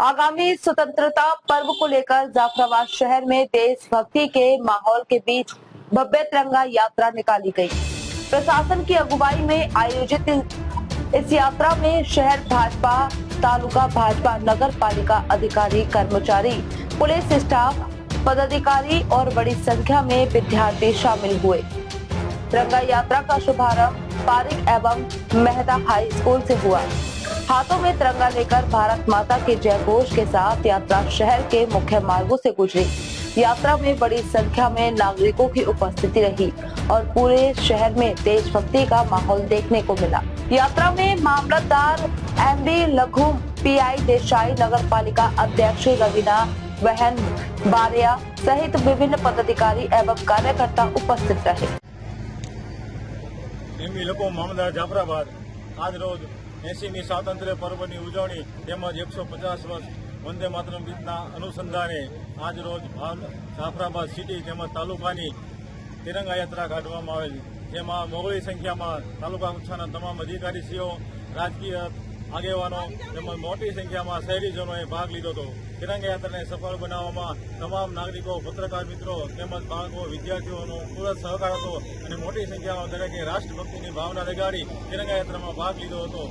आगामी स्वतंत्रता पर्व को लेकर जाफराबाद शहर में देशभक्ति के माहौल के बीच भव्य तिरंगा यात्रा निकाली गई। प्रशासन की अगुवाई में आयोजित इस यात्रा में शहर भाजपा, तालुका भाजपा, नगर पालिका अधिकारी, कर्मचारी, पुलिस स्टाफ, पदाधिकारी और बड़ी संख्या में विद्यार्थी शामिल हुए। तिरंगा यात्रा का शुभारंभ पारिक एवं मेहता हाई स्कूल से हुआ। हाथों में तिरंगा लेकर भारत माता के जय घोष के साथ यात्रा शहर के मुख्य मार्गों से गुजरी। यात्रा में बड़ी संख्या में नागरिकों की उपस्थिति रही और पूरे शहर में देशभक्ति का माहौल देखने को मिला। यात्रा में मामलतदार MB लघुम, PI देसाई, नगर पालिका अध्यक्ष रवीना बहन बारिया सहित विभिन्न पदाधिकारी एवं कार्यकर्ता उपस्थित रहे। MB लघुम, मामलतदार जाफराबाद आज रोज 80મી સ્વાતંત્ર્ય પર્વની ઉજવણી તેમજ 150 વર્ષ વંદે માતરમ ગીતના અનુસંધાને આજ રોજ જાફરાબાદ સિટી તેમજ તાલુકાની તિરંગા યાત્રા કાઢવામાં આવેલ, જેમાં બહોળી સંખ્યામાં તાલુકા કક્ષાના તમામ અધિકારીશ્રીઓ, રાજકીય આગેવાનો તેમજ મોટી સંખ્યામાં શહેરીજનોએ ભાગ લીધો હતો। તિરંગા યાત્રાને સફળ બનાવવામાં તમામ નાગરિકો, પત્રકાર મિત્રો તેમજ બાળકો, વિદ્યાર્થીઓનો પૂરો સહકાર હતો અને મોટી સંખ્યામાં દરેકે રાષ્ટ્રભક્તિની ભાવના જગાડી તિરંગા યાત્રામાં ભાગ લીધો હતો।